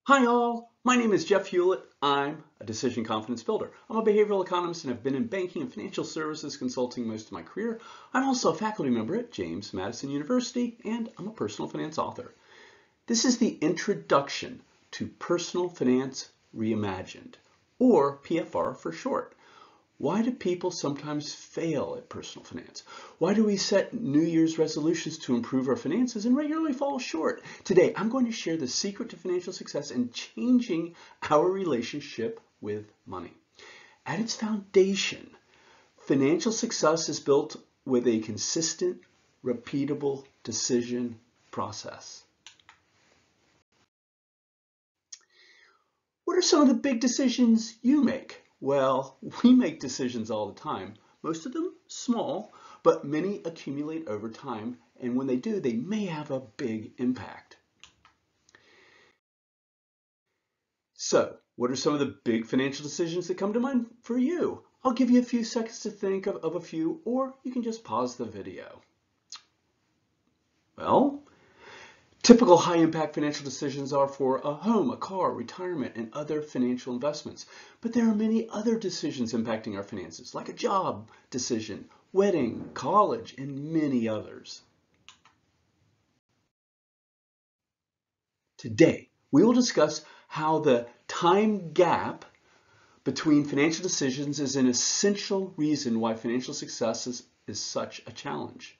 Hi all, my name is Jeff Hewlett. I'm a decision confidence builder. I'm a behavioral economist and have been in banking and financial services consulting most of my career. I'm also a faculty member at James Madison University and I'm a personal finance author. This is the introduction to Personal Finance Reimagined, or PFR for short. Why do people sometimes fail at personal finance? Why do we set New Year's resolutions to improve our finances and regularly fall short? Today, I'm going to share the secret to financial success and changing our relationship with money. At its foundation, financial success is built with a consistent, repeatable decision process. What are some of the big decisions you make? Well, we make decisions all the time, most of them small, but many accumulate over time, and when they do, they may have a big impact. So, what are some of the big financial decisions that come to mind for you? I'll give you a few seconds to think of a few, or you can just pause the video. Well, typical high-impact financial decisions are for a home, a car, retirement, and other financial investments. But there are many other decisions impacting our finances, like a job decision, wedding, college, and many others. Today, we will discuss how the time gap between financial decisions is an essential reason why financial success is such a challenge.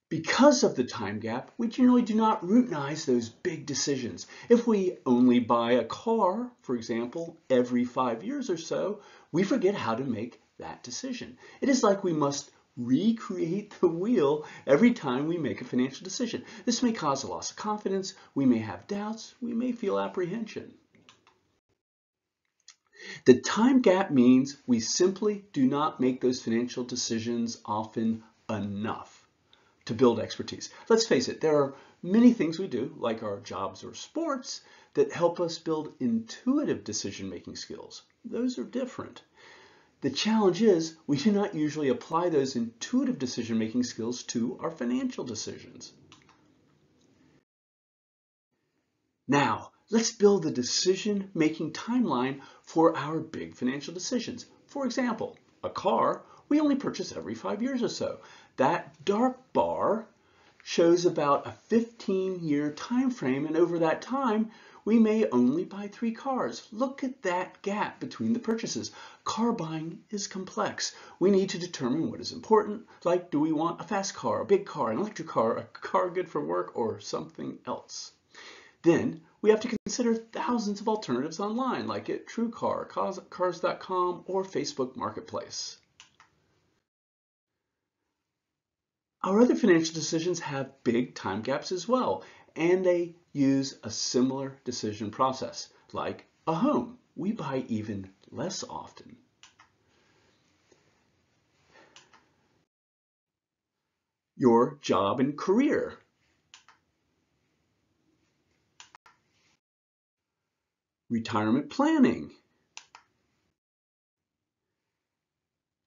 Because of the time gap, we generally do not routinize those big decisions. If we only buy a car, for example, every 5 years or so, we forget how to make that decision. It is like we must recreate the wheel every time we make a financial decision. This may cause a loss of confidence, we may have doubts, we may feel apprehension. The time gap means we simply do not make those financial decisions often enough to build expertise. Let's face it, there are many things we do, like our jobs or sports, that help us build intuitive decision-making skills. Those are different. The challenge is we do not usually apply those intuitive decision-making skills to our financial decisions. Now, let's build the decision-making timeline for our big financial decisions. For example, a car we only purchase every 5 years or so. That dark bar shows about a 15-year time frame, and over that time, we may only buy 3 cars. Look at that gap between the purchases. Car buying is complex. We need to determine what is important, like do we want a fast car, a big car, an electric car, a car good for work, or something else. Then we have to consider thousands of alternatives online, like at TrueCar, Cars.com, or Facebook Marketplace. Our other financial decisions have big time gaps as well, and they use a similar decision process. Like a home, we buy even less often. Your job and career. Retirement planning.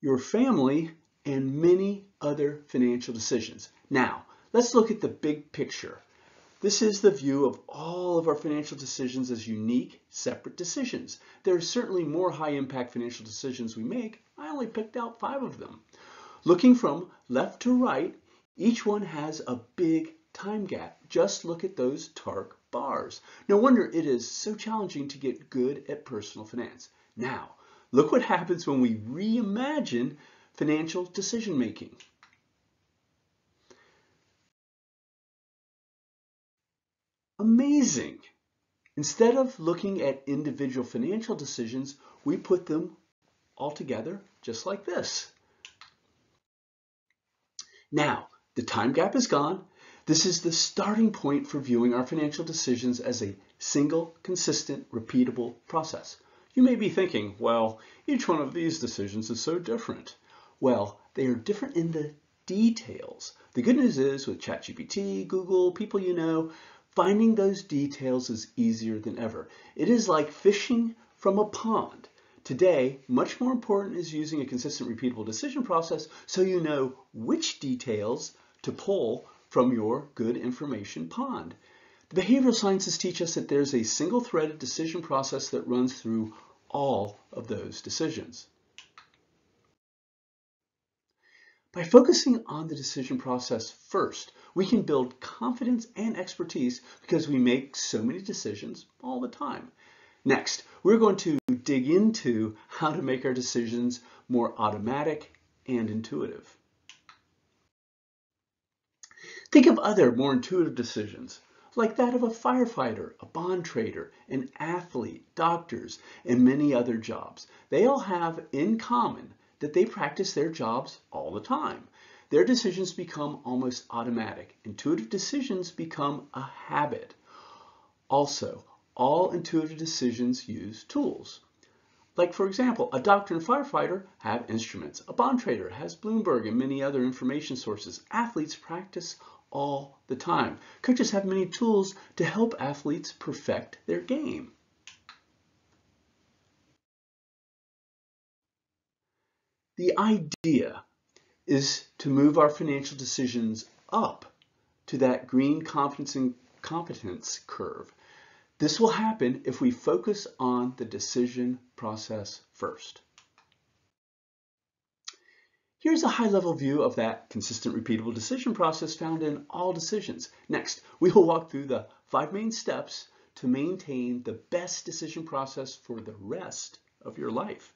Your family, and many other financial decisions. Now, let's look at the big picture. This is the view of all of our financial decisions as unique, separate decisions. There are certainly more high-impact financial decisions we make. I only picked out 5 of them. Looking from left to right, each one has a big time gap. Just look at those dark bars. No wonder it is so challenging to get good at personal finance. Now, look what happens when we reimagine financial decision making. Amazing! Instead of looking at individual financial decisions, we put them all together just like this. Now, the time gap is gone. This is the starting point for viewing our financial decisions as a single, consistent, repeatable process. You may be thinking, well, each one of these decisions is so different. Well, they are different in the details. The good news is with ChatGPT, Google, people you know, finding those details is easier than ever. It is like fishing from a pond. Today, much more important is using a consistent, repeatable decision process so you know which details to pull from your good information pond. The behavioral sciences teach us that there's a single-threaded decision process that runs through all of those decisions. By focusing on the decision process first, we can build confidence and expertise because we make so many decisions all the time. Next, we're going to dig into how to make our decisions more automatic and intuitive. Think of other more intuitive decisions, like that of a firefighter, a bond trader, an athlete, doctors, and many other jobs. They all have in common that they practice their jobs all the time. Their decisions become almost automatic. Intuitive decisions become a habit. Also, all intuitive decisions use tools. Like, for example, a doctor and firefighter have instruments. A bond trader has Bloomberg and many other information sources. Athletes practice all the time. Coaches have many tools to help athletes perfect their game. The idea is to move our financial decisions up to that green confidence and competence curve. This will happen if we focus on the decision process first. Here's a high-level view of that consistent, repeatable decision process found in all decisions. Next, we will walk through the 5 main steps to maintain the best decision process for the rest of your life.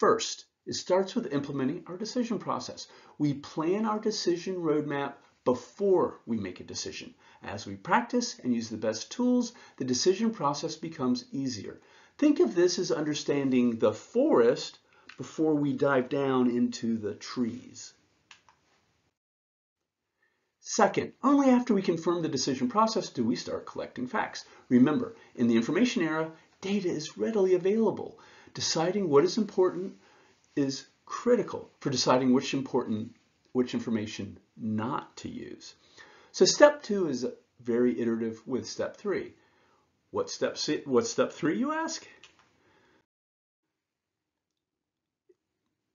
First, it starts with implementing our decision process. We plan our decision roadmap before we make a decision. As we practice and use the best tools, the decision process becomes easier. Think of this as understanding the forest before we dive down into the trees. Second, only after we confirm the decision process do we start collecting facts. Remember, in the information era, data is readily available. Deciding what is important is critical for deciding which information not to use. So step 2 is very iterative with step 3. What's step 3, you ask?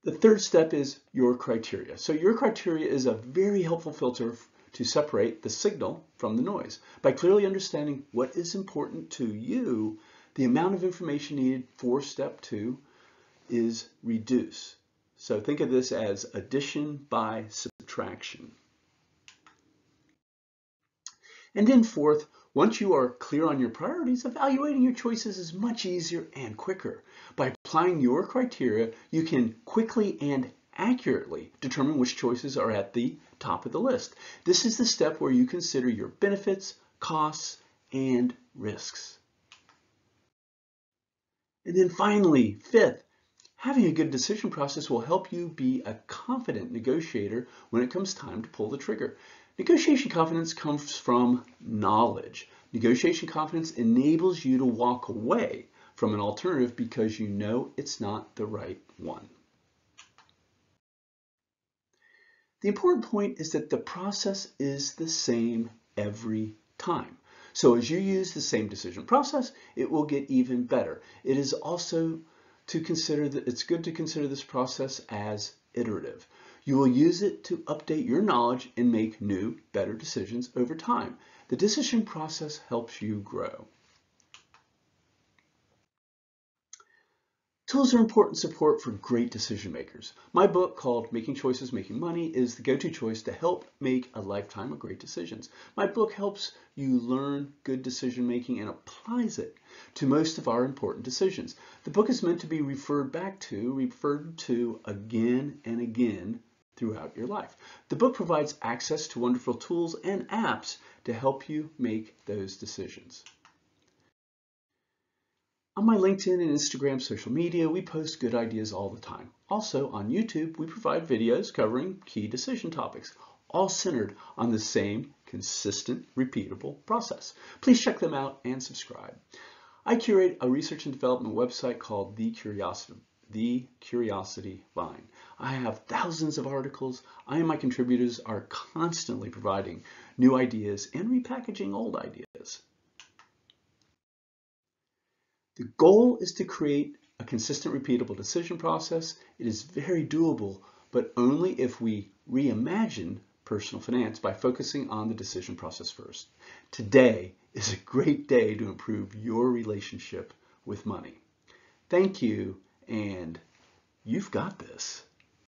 The third step is your criteria. So your criteria is a very helpful filter to separate the signal from the noise. By clearly understanding what is important to you, the amount of information needed for step 2 is reduced. So think of this as addition by subtraction. And then fourth, once you are clear on your priorities, evaluating your choices is much easier and quicker. By applying your criteria, you can quickly and accurately determine which choices are at the top of the list. This is the step where you consider your benefits, costs, and risks. And then finally, fifth, having a good decision process will help you be a confident negotiator when it comes time to pull the trigger. Negotiation confidence comes from knowledge. Negotiation confidence enables you to walk away from an alternative because you know it's not the right one. The important point is that the process is the same every time. So as you use the same decision process, it will get even better. It is also it's good to consider this process as iterative. You will use it to update your knowledge and make new, better decisions over time. The decision process helps you grow. Tools are important support for great decision makers. My book called Making Choices, Making Money is the go-to choice to help make a lifetime of great decisions. My book helps you learn good decision making and applies it to most of our important decisions. The book is meant to be referred to again and again throughout your life. The book provides access to wonderful tools and apps to help you make those decisions. On my LinkedIn and Instagram social media, we post good ideas all the time. Also, on YouTube, we provide videos covering key decision topics, all centered on the same consistent, repeatable process. Please check them out and subscribe. I curate a research and development website called The Curiosity Vine. I have thousands of articles. I and my contributors are constantly providing new ideas and repackaging old ideas. The goal is to create a consistent, repeatable decision process. It is very doable, but only if we reimagine personal finance by focusing on the decision process first. Today is a great day to improve your relationship with money. Thank you, and you've got this.